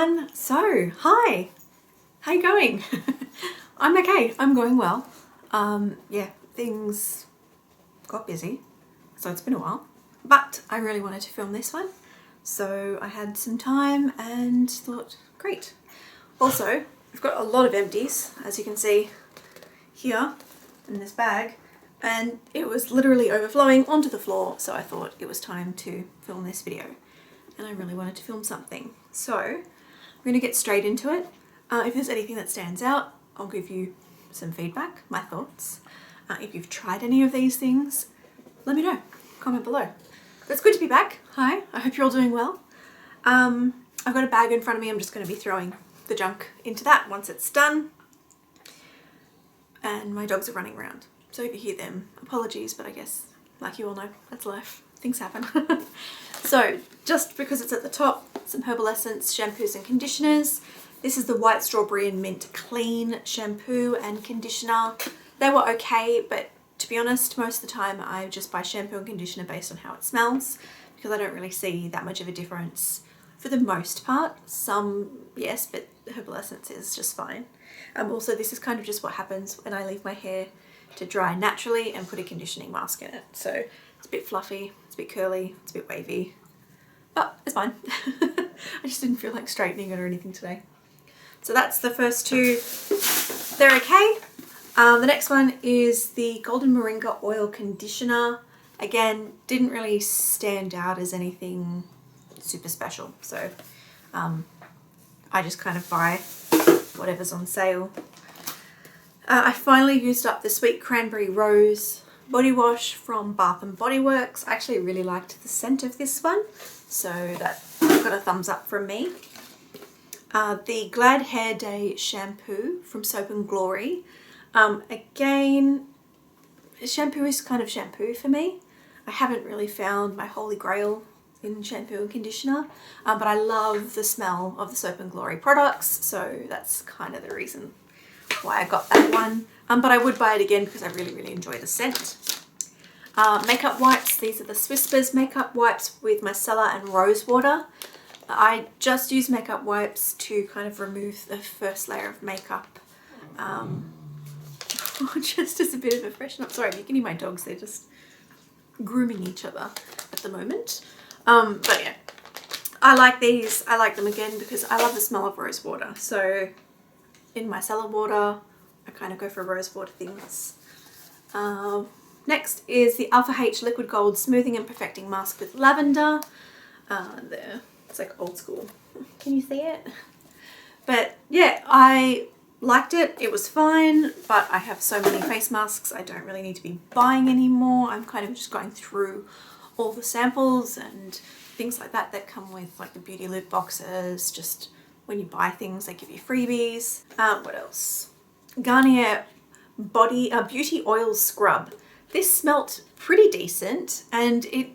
everyone. So, hi. How you going? I'm okay. I'm going well. Yeah, things got busy, so it's been a while. But I really wanted to film this one, so I had some time and thought, great. Also, I've got a lot of empties, as you can see here in this bag, and it was literally overflowing onto the floor, so I thought it was time to film this video. And I really wanted to film something. So I'm going to get straight into it. If there's anything that stands out, I'll give you some feedback, my thoughts. If you've tried any of these things, let me know. Comment below. But it's good to be back. Hi, I hope you're all doing well. I've got a bag in front of me. I'm just going to be throwing the junk into that once it's done. And my dogs are running around. So if you hear them, apologies, but I guess, like you all know, that's life. Things happen. So, just because it's at the top, some Herbal Essence shampoos and conditioners. This is the White Strawberry and Mint Clean shampoo and conditioner. They were okay, but to be honest, most of the time I just buy shampoo and conditioner based on how it smells, because I don't really see that much of a difference for the most part. Some, yes, but Herbal Essence is just fine. Also, this is kind of just what happens when I leave my hair to dry naturally and put a conditioning mask in it. So it's a bit fluffy, it's a bit curly, it's a bit wavy, but it's fine. I just didn't feel like straightening it or anything today. So that's the first two. They're okay. The next one is the Golden Moringa Oil Conditioner. Again, didn't really stand out as anything super special. So I just kind of buy whatever's on sale. I finally used up the Sweet Cranberry Rose body wash from Bath & Body Works. I actually really liked the scent of this one, so that got a thumbs up from me. The Glad Hair Day shampoo from Soap & Glory. Again, shampoo is kind of shampoo for me. I haven't really found my holy grail in shampoo and conditioner, but I love the smell of the Soap & Glory products, so that's kind of the reason why I got that one. But I would buy it again because I really, really enjoy the scent. Makeup wipes. These are the Swispers makeup wipes with micellar and rose water. I just use makeup wipes to kind of remove the first layer of makeup. Just as a bit of a freshen up. Sorry, if you can hear my dogs, they're just grooming each other at the moment. But yeah, I like these. I like them again because I love the smell of rose water. So in micellar water, I kind of go for rose water things. Next is the Alpha H Liquid Gold Smoothing and Perfecting Mask with Lavender. There, it's like old school. Can you see it? But yeah, I liked it. It was fine, but I have so many face masks, I don't really need to be buying anymore. I'm kind of just going through all the samples and things like that that come with like the Beauty Loop boxes. Just when you buy things, they give you freebies. What else? Garnier Beauty Oil Scrub. This smelt pretty decent, and it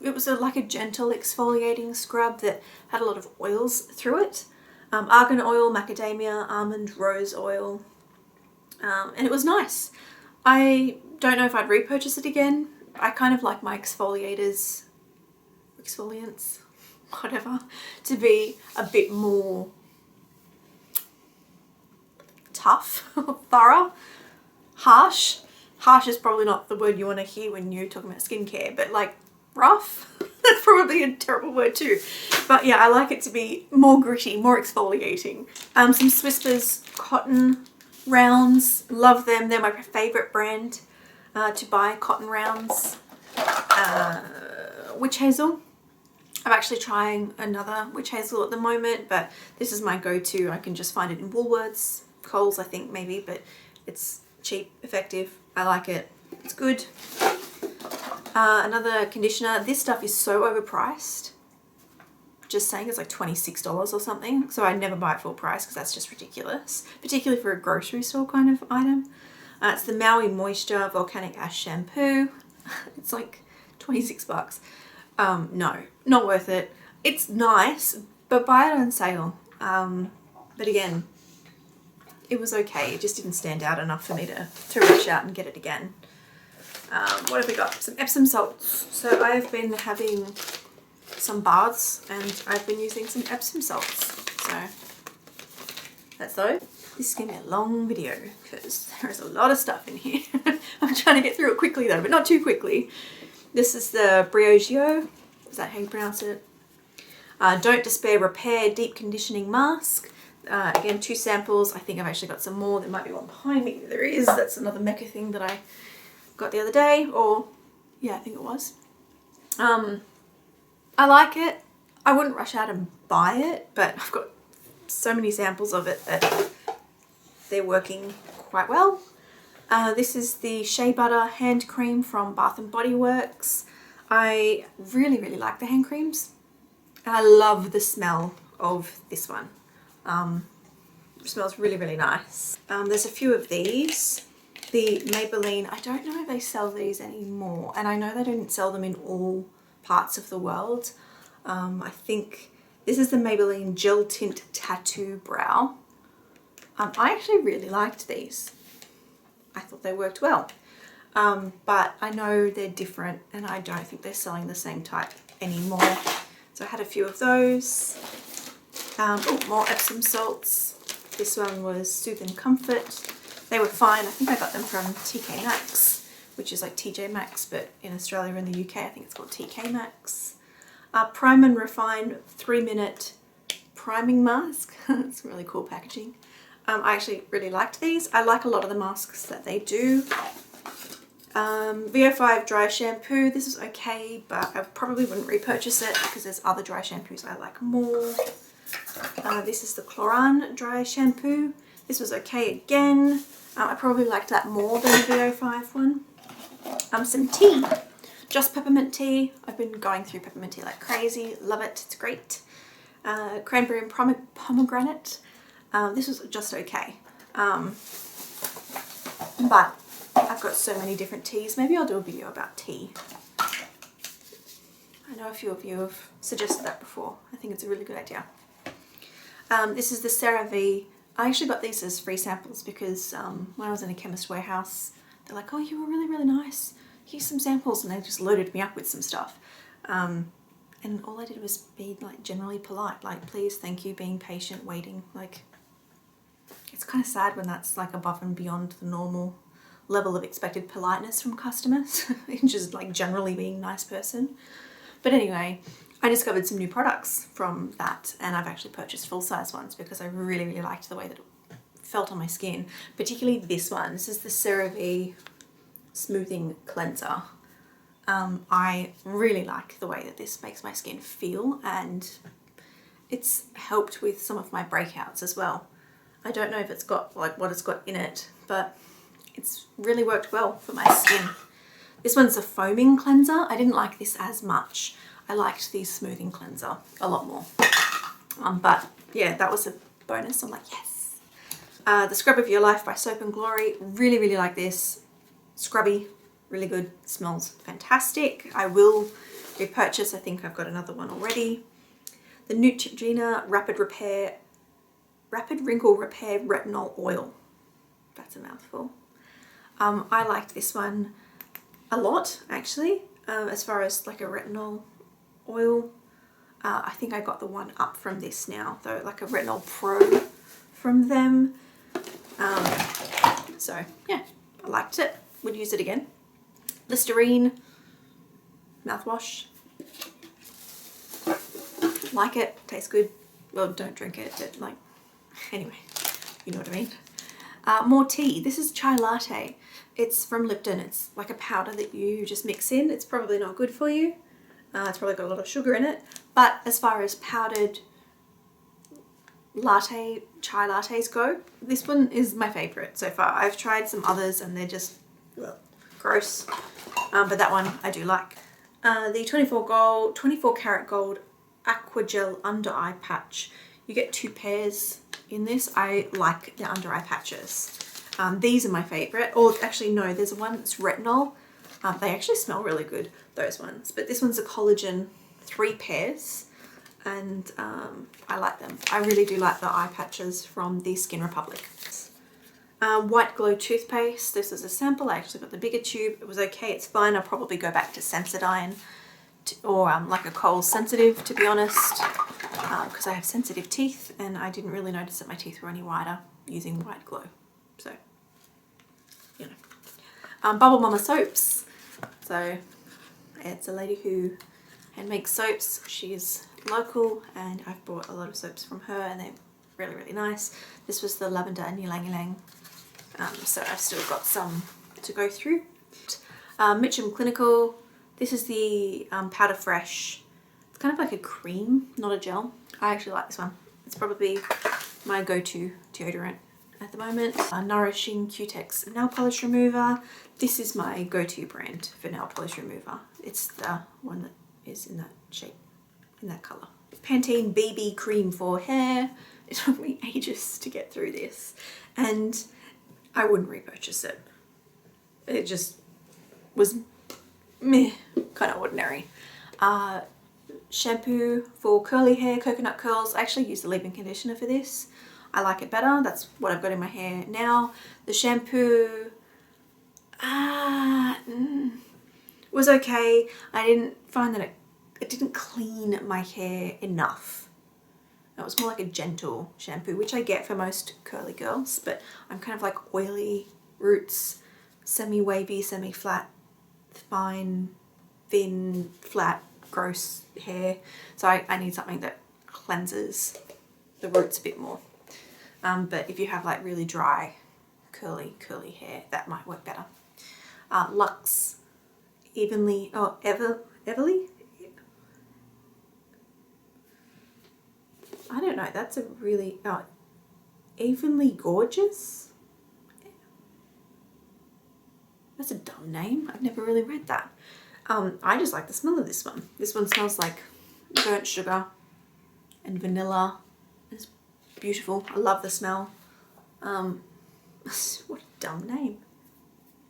was like a gentle exfoliating scrub that had a lot of oils through it. Argan oil, macadamia, almond, rose oil, and it was nice. I don't know if I'd repurchase it again. I kind of like my exfoliants, whatever, to be a bit more tough, thorough, harsh. Harsh is probably not the word you want to hear when you're talking about skincare, but like rough, that's probably a terrible word too. But yeah, I like it to be more gritty, more exfoliating. Some Swispers cotton rounds, love them. They're my favorite brand to buy, cotton rounds. Witch hazel. I'm actually trying another witch hazel at the moment, but this is my go-to. I can just find it in Woolworths, Coles I think maybe, but it's cheap, effective. I like it. It's good. Another conditioner. This stuff is so overpriced. Just saying, it's like $26 or something. So I never buy it full price because that's just ridiculous, particularly for a grocery store kind of item. It's the Maui Moisture Volcanic Ash Shampoo. It's like 26 bucks. No, not worth it. It's nice, but buy it on sale. But again, it was okay. It just didn't stand out enough for me to rush out and get it again. What have we got? Some Epsom salts. So I've been having some baths and I've been using some Epsom salts. So that's those. This is going to be a long video because there is a lot of stuff in here. I'm trying to get through it quickly though, but not too quickly. This is the Briogeo. Is that how you pronounce it? Don't Despair Repair Deep Conditioning Mask. Again, 2 samples. I think I've actually got some more. There might be one behind me. There is. That's another Mecca thing that I got the other day. Or, yeah, I think it was. I like it. I wouldn't rush out and buy it, but I've got so many samples of it that they're working quite well. This is the Shea Butter hand cream from Bath and Body Works. I really, really like the hand creams. And I love the smell of this one. It smells really, really nice. There's a few of these. The Maybelline, I don't know if they sell these anymore. And I know they don't sell them in all parts of the world. I think this is the Maybelline Gel Tint Tattoo Brow. I actually really liked these. I thought they worked well. But I know they're different and I don't think they're selling the same type anymore. So I had a few of those. Oh, more Epsom salts. This one was Soothe and Comfort. They were fine. I think I got them from TK Maxx, which is like TJ Maxx, but in Australia and the UK, I think it's called TK Maxx. Prime and Refine 3-minute priming mask. It's really cool packaging. I actually really liked these. I like a lot of the masks that they do. VO5 dry shampoo. This is okay, but I probably wouldn't repurchase it because there's other dry shampoos I like more. This is the Chlorine dry shampoo. This was okay again. I probably liked that more than the VO5 one. Some tea. Just peppermint tea. I've been going through peppermint tea like crazy. Love it. It's great. Cranberry and pomegranate. This was just okay. But I've got so many different teas. Maybe I'll do a video about tea. I know a few of you have suggested that before. I think it's a really good idea. This is the CeraVe. I actually got these as free samples because when I was in a Chemist Warehouse, they're like, oh, you were really, really nice. Here's some samples. And they just loaded me up with some stuff. And all I did was be like generally polite. Like, please, thank you, being patient, waiting. Like, it's kind of sad when that's like above and beyond the normal level of expected politeness from customers. Just like generally being a nice person. But anyway, I discovered some new products from that and I've actually purchased full-size ones because I really, really liked the way that it felt on my skin. Particularly this one. This is the CeraVe Smoothing Cleanser. I really like the way that this makes my skin feel and it's helped with some of my breakouts as well. I don't know if it's got like what it's got in it, but it's really worked well for my skin. This one's a foaming cleanser. I didn't like this as much. I liked the smoothing cleanser a lot more. But yeah, that was a bonus. I'm like, yes. The Scrub of Your Life by Soap and Glory. Really, really like this. Scrubby, really good. Smells fantastic. I will repurchase. I think I've got another one already. The Neutrogena Rapid Wrinkle Repair Retinol Oil. That's a mouthful. I liked this one a lot actually, as far as like a retinol oil. I think I got the one up from this now though, like a Retinol Pro from them. So yeah, I liked it, would use it again. Listerine mouthwash. Like it, tastes good. Well, don't drink it, but like, anyway, you know what I mean. More tea. This is chai latte. It's from Lipton. It's like a powder that you just mix in. It's probably not good for you. It's probably got a lot of sugar in it. But as far as powdered chai lattes go, this one is my favorite so far. I've tried some others and they're just gross. But that one I do like. The 24 karat gold aqua gel under eye patch. You get 2 pairs in this. I like the under eye patches. These are my favorite. Or actually no, there's one that's retinol. They actually smell really good, those ones. But this one's a collagen 3 pairs. And I like them. I really do like the eye patches from the Skin Republic. White Glow toothpaste. This is a sample. I actually got the bigger tube. It was okay. It's fine. I'll probably go back to Sensodyne or like a Kohl's Sensitive, to be honest. because I have sensitive teeth and I didn't really notice that my teeth were any whiter using White Glow. So, you know. Bubble Mama soaps. So it's a lady who makes soaps. She's local and I've bought a lot of soaps from her and they're really, really nice. This was the lavender and ylang ylang. So I've still got some to go through. Mitchum Clinical. This is the Powder Fresh. It's kind of like a cream, not a gel. I actually like this one. It's probably my go-to deodorant at the moment. Nourishing Cutex nail polish remover. This is my go-to brand for nail polish remover. It's the one that is in that shape, in that colour. Pantene BB cream for hair. It took me ages to get through this and I wouldn't repurchase it. It just was meh, kind of ordinary. Shampoo for curly hair, coconut curls. I actually use the leave-in conditioner for this. I like it better. That's what I've got in my hair now. The shampoo was okay. I didn't find that it didn't clean my hair enough. It was more like a gentle shampoo, which I get for most curly girls, but I'm kind of like oily roots, semi-wavy, semi-flat, fine, thin, flat, gross hair. So I need something that cleanses the roots a bit more. But if you have like really dry, curly hair, that might work better. Luxe Evenly, Everly? I don't know, that's a really, Evenly Gorgeous? That's a dumb name. I've never really read that. I just like the smell of this one. This one smells like burnt sugar and vanilla. It's beautiful. I love the smell. What a dumb name.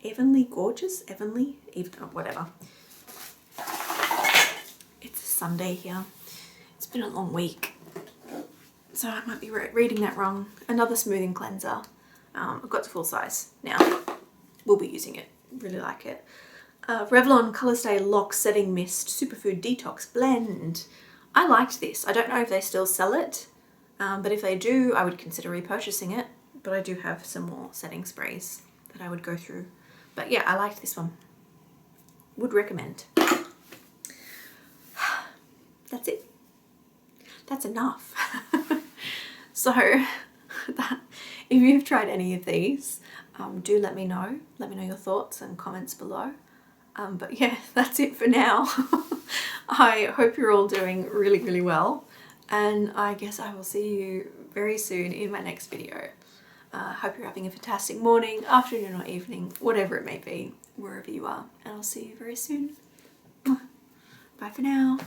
Evenly Gorgeous? Evenly? Whatever. It's a Sunday here. It's been a long week. So I might be reading that wrong. Another smoothing cleanser. I've got the full size now. We'll be using it. Really like it. Revlon Colorstay Lock Setting Mist Superfood Detox Blend. I liked this. I don't know if they still sell it, but if they do, I would consider repurchasing it. But I do have some more setting sprays that I would go through. But yeah, I liked this one. Would recommend. That's it. That's enough. So, if you've tried any of these, do let me know. Let me know your thoughts and comments below. But yeah, that's it for now. I hope you're all doing really, really well. And I guess I will see you very soon in my next video. Hope you're having a fantastic morning, afternoon or evening, whatever it may be, wherever you are. And I'll see you very soon. Bye for now.